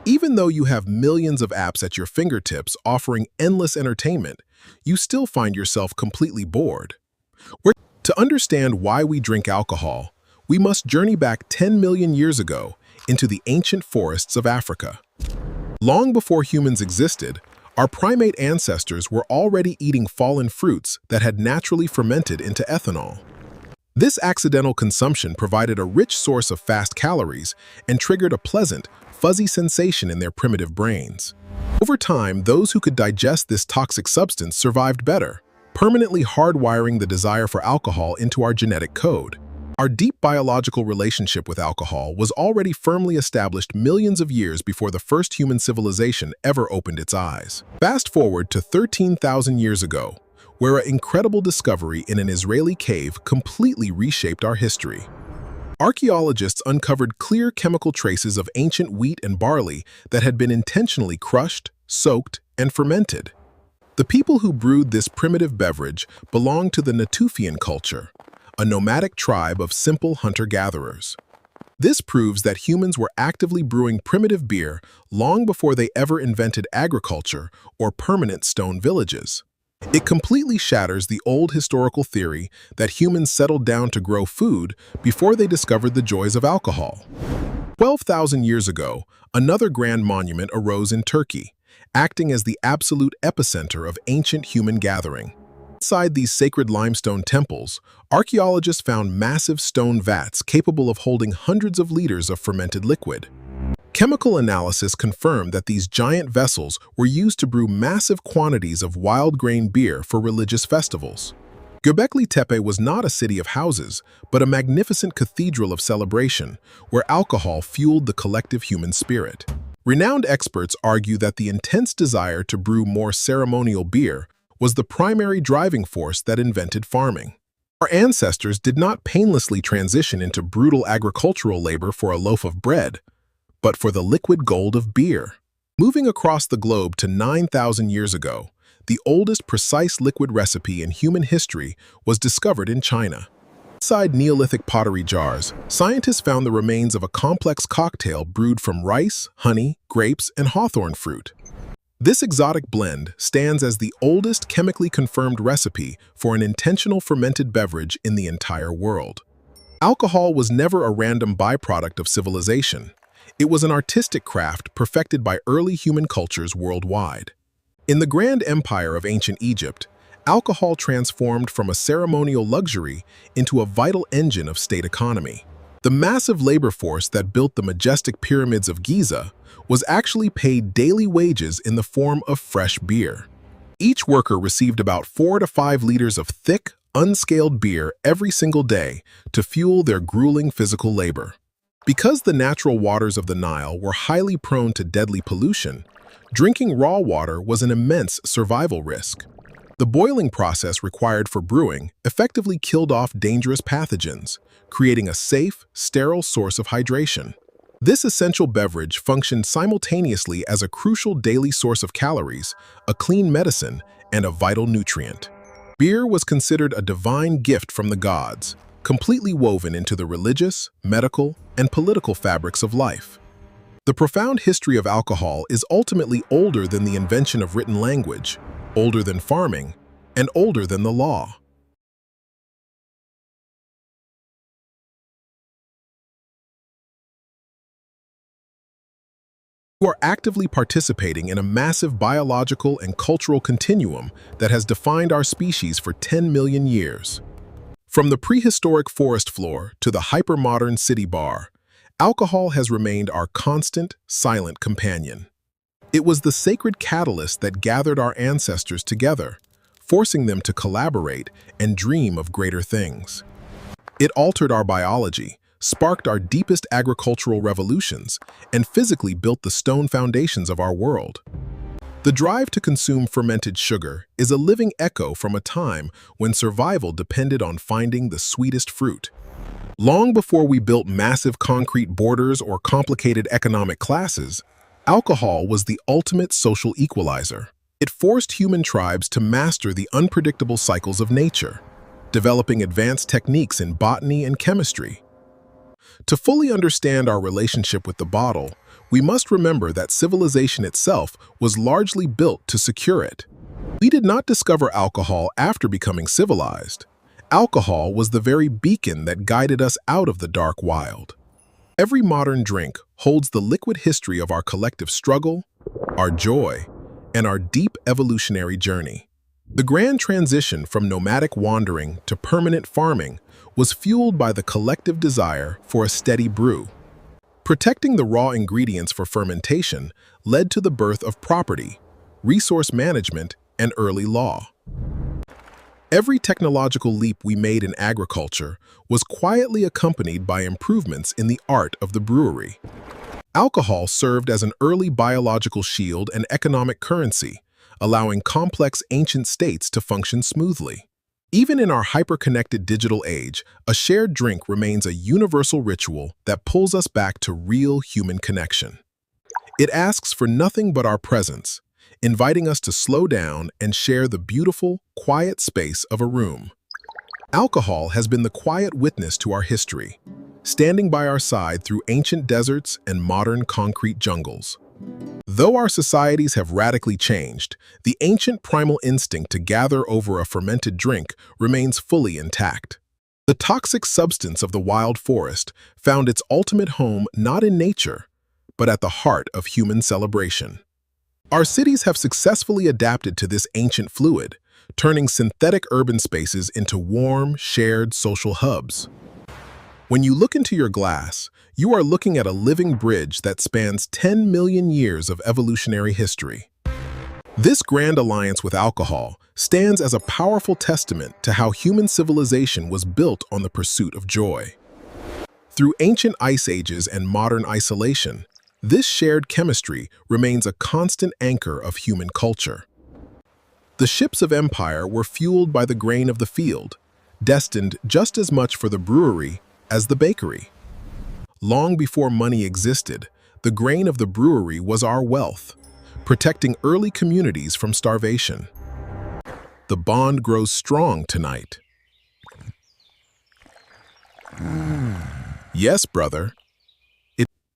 Even though you have millions of apps at your fingertips offering endless entertainment, you still find yourself completely bored. To understand why we drink alcohol, we must journey back 10 million years ago into the ancient forests of Africa. Long before humans existed, our primate ancestors were already eating fallen fruits that had naturally fermented into ethanol. This accidental consumption provided a rich source of fast calories and triggered a pleasant, fuzzy sensation in their primitive brains. Over time, those who could digest this toxic substance survived better, permanently hardwiring the desire for alcohol into our genetic code. Our deep biological relationship with alcohol was already firmly established millions of years before the first human civilization ever opened its eyes. Fast forward to 13,000 years ago, where an incredible discovery in an Israeli cave completely reshaped our history. Archaeologists uncovered clear chemical traces of ancient wheat and barley that had been intentionally crushed, soaked, and fermented. The people who brewed this primitive beverage belonged to the Natufian culture, a nomadic tribe of simple hunter-gatherers. This proves that humans were actively brewing primitive beer long before they ever invented agriculture or permanent stone villages. It completely shatters the old historical theory that humans settled down to grow food before they discovered the joys of alcohol. 12,000 years ago, another grand monument arose in Turkey, acting as the absolute epicenter of ancient human gathering. Inside these sacred limestone temples, archaeologists found massive stone vats capable of holding hundreds of liters of fermented liquid. Chemical analysis confirmed that these giant vessels were used to brew massive quantities of wild grain beer for religious festivals. Göbekli Tepe was not a city of houses, but a magnificent cathedral of celebration, where alcohol fueled the collective human spirit. Renowned experts argue that the intense desire to brew more ceremonial beer was the primary driving force that invented farming. Our ancestors did not painlessly transition into brutal agricultural labor for a loaf of bread, but for the liquid gold of beer. Moving across the globe to 9,000 years ago, the oldest precise liquid recipe in human history was discovered in China. Inside Neolithic pottery jars, scientists found the remains of a complex cocktail brewed from rice, honey, grapes, and hawthorn fruit. This exotic blend stands as the oldest chemically confirmed recipe for an intentional fermented beverage in the entire world. Alcohol was never a random byproduct of civilization. It was an artistic craft perfected by early human cultures worldwide. In the grand empire of ancient Egypt, alcohol transformed from a ceremonial luxury into a vital engine of state economy. The massive labor force that built the majestic pyramids of Giza was actually paid daily wages in the form of fresh beer. Each worker received about 4 to 5 liters of thick, unscaled beer every single day to fuel their grueling physical labor. Because the natural waters of the Nile were highly prone to deadly pollution, drinking raw water was an immense survival risk. The boiling process required for brewing effectively killed off dangerous pathogens, creating a safe, sterile source of hydration. This essential beverage functioned simultaneously as a crucial daily source of calories, a clean medicine, and a vital nutrient. Beer was considered a divine gift from the gods, completely woven into the religious, medical, and political fabrics of life. The profound history of alcohol is ultimately older than the invention of written language, older than farming, and older than the law. You are actively participating in a massive biological and cultural continuum that has defined our species for 10 million years. From the prehistoric forest floor to the hyper-modern city bar, alcohol has remained our constant, silent companion. It was the sacred catalyst that gathered our ancestors together, forcing them to collaborate and dream of greater things. It altered our biology, sparked our deepest agricultural revolutions, and physically built the stone foundations of our world. The drive to consume fermented sugar is a living echo from a time when survival depended on finding the sweetest fruit. Long before we built massive concrete borders or complicated economic classes, alcohol was the ultimate social equalizer. It forced human tribes to master the unpredictable cycles of nature, developing advanced techniques in botany and chemistry. To fully understand our relationship with the bottle, we must remember that civilization itself was largely built to secure it. We did not discover alcohol after becoming civilized. Alcohol was the very beacon that guided us out of the dark wild. Every modern drink holds the liquid history of our collective struggle, our joy, and our deep evolutionary journey. The grand transition from nomadic wandering to permanent farming was fueled by the collective desire for a steady brew. Protecting the raw ingredients for fermentation led to the birth of property, resource management, and early law. Every technological leap we made in agriculture was quietly accompanied by improvements in the art of the brewery. Alcohol served as an early biological shield and economic currency, allowing complex ancient states to function smoothly. Even in our hyper-connected digital age, a shared drink remains a universal ritual that pulls us back to real human connection. It asks for nothing but our presence, inviting us to slow down and share the beautiful, quiet space of a room. Alcohol has been the quiet witness to our history, standing by our side through ancient deserts and modern concrete jungles. Though our societies have radically changed, the ancient primal instinct to gather over a fermented drink remains fully intact. The toxic substance of the wild forest found its ultimate home not in nature, but at the heart of human celebration. Our cities have successfully adapted to this ancient fluid, turning synthetic urban spaces into warm, shared social hubs. When you look into your glass, you are looking at a living bridge that spans 10 million years of evolutionary history. This grand alliance with alcohol stands as a powerful testament to how human civilization was built on the pursuit of joy. Through ancient ice ages and modern isolation, this shared chemistry remains a constant anchor of human culture. The ships of empire were fueled by the grain of the field, destined just as much for the brewery as the bakery. Long before money existed, the grain of the brewery was our wealth, protecting early communities from starvation. The bond grows strong tonight. Yes, brother.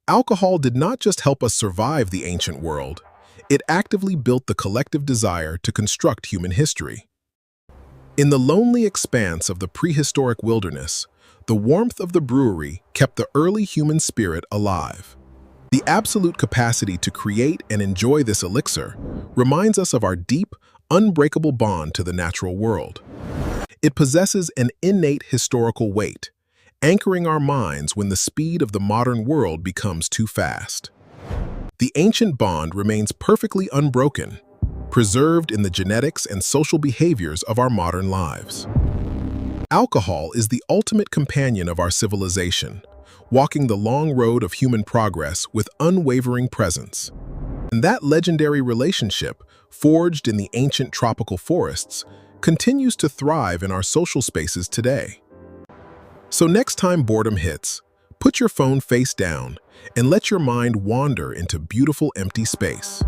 Alcohol did not just help us survive the ancient world, it actively built the collective desire to construct human history. In the lonely expanse of the prehistoric wilderness, the warmth of the brewery kept the early human spirit alive. The absolute capacity to create and enjoy this elixir reminds us of our deep, unbreakable bond to the natural world. It possesses an innate historical weight, anchoring our minds when the speed of the modern world becomes too fast. The ancient bond remains perfectly unbroken, preserved in the genetics and social behaviors of our modern lives. Alcohol is the ultimate companion of our civilization, walking the long road of human progress with unwavering presence. And that legendary relationship, forged in the ancient tropical forests, continues to thrive in our social spaces today. So next time boredom hits, put your phone face down and let your mind wander into beautiful empty space.